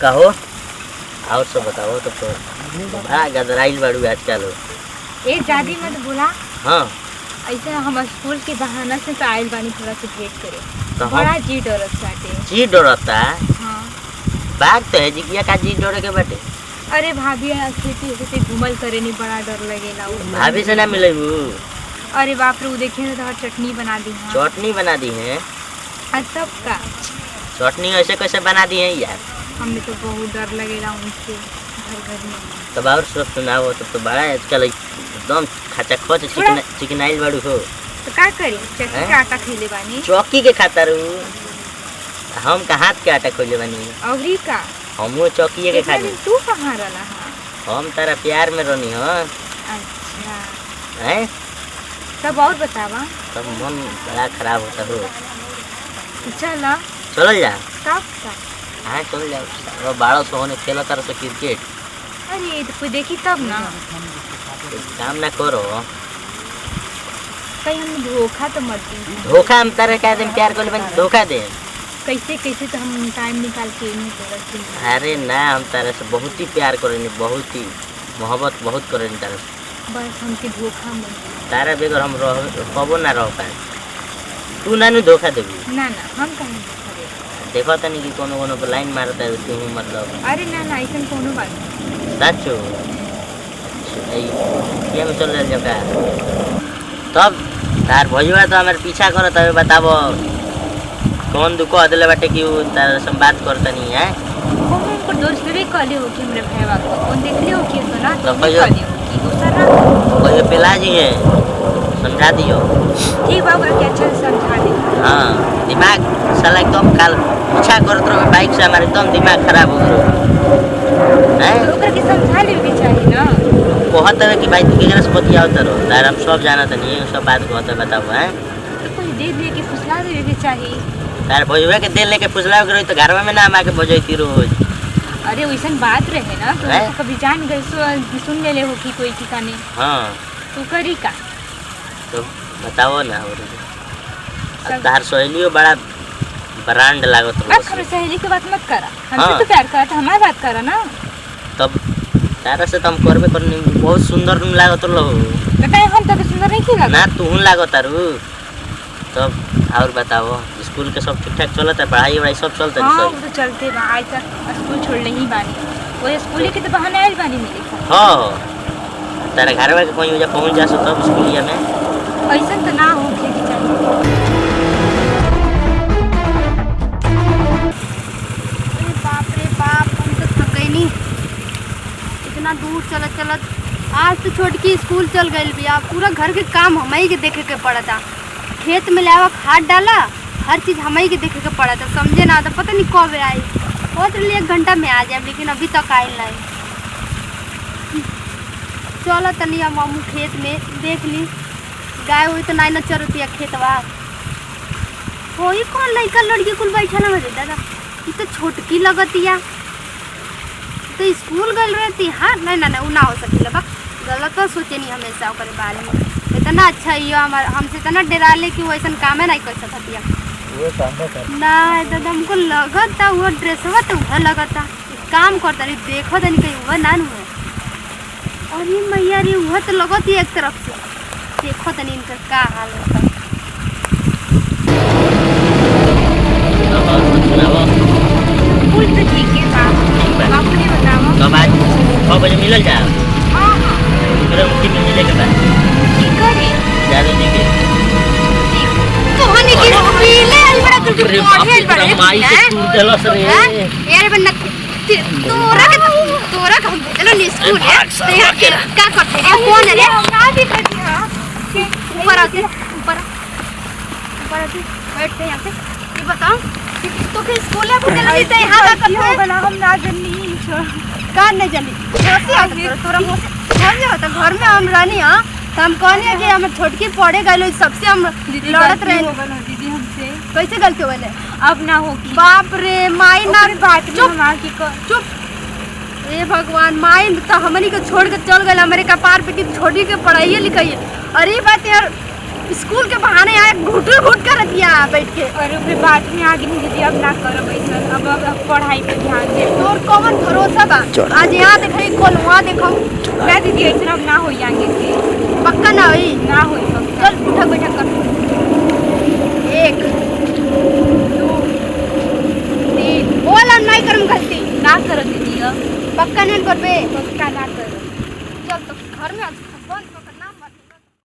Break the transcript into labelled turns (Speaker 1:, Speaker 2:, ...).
Speaker 1: कहो और सब बताओ तो बड़ा गदराइल बाड़ू आजकल।
Speaker 2: ए जादी मत बोला।
Speaker 1: हाँ
Speaker 2: ऐसा हम स्कूल के बहाना से तो आइल बानी थोड़ा सा भेंट करे।
Speaker 1: तो
Speaker 2: बड़ा जी डरत बाटे।
Speaker 1: जी डरता?
Speaker 2: हाँ
Speaker 1: बाग तो है जिगिया का जी डरे के बाटे।
Speaker 2: अरे भाभी ऐसे घूमल करे नहीं बड़ा डर लगेला।
Speaker 1: भाभी से ना मिले?
Speaker 2: अरे बाप रे वो देखिए तो चटनी बना दी है।
Speaker 1: चटनी बना दी है?
Speaker 2: सब का
Speaker 1: चटनी ऐसे कैसे बना दी है यार?
Speaker 2: हमें तो बहुत डर लगेला उनसे घर में।
Speaker 1: तब और सब सुनाओ। तब तो बड़ा आजकल एकदम खचा खच चिकनाइल बाड़ू हो।
Speaker 2: तो क्या करी चटनी का आटा खिले बानी।
Speaker 1: चौकी के खाता रू हम का हाथ के आटा खोले बानी।
Speaker 2: अवरी का
Speaker 1: हम चौकी के खानी।
Speaker 2: तू कहाँ रहा?
Speaker 1: हम तारा प्यार में रहनी। हाँ
Speaker 2: अच्छा
Speaker 1: हैं
Speaker 2: तब और बतावा।
Speaker 1: तब मन बड़ा खराब होता हो।
Speaker 2: चला
Speaker 1: चल जा।
Speaker 2: कब का?
Speaker 1: हाँ चल जाओ। 1200 होने खेला तारा से क्रिकेट।
Speaker 2: अरे तो कोई देखी तब ना।
Speaker 1: काम ना करो
Speaker 2: कहीं हम धोखा तो मत दी।
Speaker 1: धोखा हम तारा क्या दे प्यार कर ले धोखा दे
Speaker 2: कैसे कैसे तो हम टाइम निकाल के नहीं करते।
Speaker 1: अरे ना हम तारा से बहुत ही प्यार करेंगे बहुत ही मोहब्बत बहुत करेंगे तारा से।
Speaker 2: बस हमके धोखा मत
Speaker 1: तारा बगैर हम कबो ना रह पाए। तू ना धोखा देबी
Speaker 2: ना ना हम कहीं धोखा दे।
Speaker 1: देखो तनी कि कोनो कोनो पे लाइन मारता है तू मतलब।
Speaker 2: अरे ना ना ऐसा कोनो बात नहीं।
Speaker 1: साचो ये में चल जा तब तार भैया तो हमारे पीछा करो तब बताबो कौन दुको अदले बाटे कि तार से बात करता नहीं है।
Speaker 2: उनको दोस्त भी कॉले हो कि मेरे भाई को कौन देख लियो कि तो ना
Speaker 1: तो
Speaker 2: कॉले हो कि दूसरा
Speaker 1: कोई पिला जी है समझा दियो।
Speaker 2: ठीक बाबू के अच्छा से समझा दे।
Speaker 1: हाँ दिमाग साला एकदम काल पीछा करत रहो बाइक से हमारे एकदम दिमाग खराब हो गयो हैं।
Speaker 2: तो ओकर के समझा ले भी चाहिए ना।
Speaker 1: कहत है कि भाई तू केकरा से बतियाओ तरो तार हम सब जाना त नहीं सब बात कहत है बताओ हैं।
Speaker 2: कोई दे दे के फुसला दे भी चाहिए।
Speaker 1: तार भैया के दे लेके फुसलाओ के रही तो घर में ना हम आके बजैती रोज।
Speaker 2: अरे वैसन बात रहे ना तो कभी जान गए सुन ले हो कि कोई ठिकाने।
Speaker 1: हाँ
Speaker 2: तू करी का
Speaker 1: तो बताओ ना। तार सहेलियों बड़ा ब्रांड लागत हो।
Speaker 2: अब सहेली की बात मत करा हमसे तो प्यार करा तो हमारी बात करा ना।
Speaker 1: तब तारा से तो हम करबे करनी बहुत सुंदर तुम लागत लो।
Speaker 2: तो कहीं हम तो सुंदर नहीं खिला
Speaker 1: ना तू लागत तारू। तब और बताओ स्कूल के सब ठीक ठाक चलत है पढ़ाई वढ़ाई सब चलता है?
Speaker 2: हाँ वो तो चलते बा आज तक स्कूल छोड़ले ही बानी। वो स्कूल के तो बहाने आइल बानी मेरे।
Speaker 1: हाँ तारा घर में कोई वजह पहुंच जा सो तब स्कूलिया में
Speaker 2: ऐसा तो ना हो के चाहिए।
Speaker 3: बाप रे बाप हम तो थक गई नहीं इतना दूर चलत चलत। आज तो छोटकी स्कूल चल गई भैया पूरा घर के काम हमें के देखे के पड़ा था। खेत में लावा खाद डाला हर चीज़ हमें के देखे के पड़ा था। समझे ना था पता नहीं कब आई। बहुत रही 1 घंटा में आ जाए लेकिन अभी तक आए नहीं। चलो तनी हम मामू खेत में देख ली गाय हुई तो नहीं न चरती है खेतवा। वही कौन लड़का लड़की कुल बैठा ना दादा ये तो छोटकी लगतिया तो स्कूल गल रहती। हाँ नहीं ना वो ना हो सकेला बा गलत तो सोचे नहीं हमेशा ओकरे बारे में। इतना अच्छा ही हमारे हमसे इतना डरा ले कि वो ऐसा काम है नहीं कर सकती ना दादा हमको लगता वो ड्रेसवा तो वह लगता काम करता नहीं देखो तो नहीं कहीं वह ना हुआ। और ये मैया रे वह तो लगती एक तरफ से देखो तो नहीं इनका क्या हाल होता।
Speaker 2: स्कूल तो ठीक है बाप अपने बताओ
Speaker 1: कब आज 6 बजे मिलल जा।
Speaker 2: हाँ हाँ
Speaker 1: पूरा उनकी मिलने के बाद
Speaker 2: ठीक करे
Speaker 1: ज्यादा नहीं के
Speaker 3: कहानी की पीले अलबड़ा कुल के पढ़े अलबड़ा
Speaker 1: माई से तू देलस रे
Speaker 3: यार बन्ना तोरा का चलो नी स्कूल है क्या करते रे कौन है रे ना भी करती हां ऊपर आके बैठ के यहां पे ये बताओ तो फिर स्कूल है कुछ नहीं देते यहां का करते हो बना हम ना जनी का नहीं जनी होती है तोरा घर में होता घर में हम रानी हां तो हम कहनी कि हम छोटकी पढ़े गए सबसे हम लड़त रहे
Speaker 2: दीदी हमसे
Speaker 3: कैसे गलती बोले
Speaker 2: अब ना होगी।
Speaker 3: बाप रे माई ना
Speaker 2: बात
Speaker 3: चुप हे भगवान माई तो हमनी को छोड़ के चल गए हमारे कपार पे कि छोटी के पढ़ाइए लिखाइए। अरे बात यार स्कूल के बहाने आए घुट घुट कर दिया बैठ के।
Speaker 2: और फिर बाद में आगे नहीं दीदी अब ना करो ऐसा, अब पढ़ाई पे ध्यान दे।
Speaker 3: और कौन भरोसा बा, आज यहाँ देखो कल वहाँ देखो।
Speaker 2: ना दीदी ऐसा अब ना हो आगे से,
Speaker 3: पक्का ना हुई,
Speaker 2: ना हो पक्का।
Speaker 3: चल उठक बैठक कर। 1 2 3 बोला नहीं करम गलती
Speaker 2: ना करो दीदी अब
Speaker 3: पक्का नहीं करबे।
Speaker 2: पक्का ना करो।
Speaker 3: चल तो घर में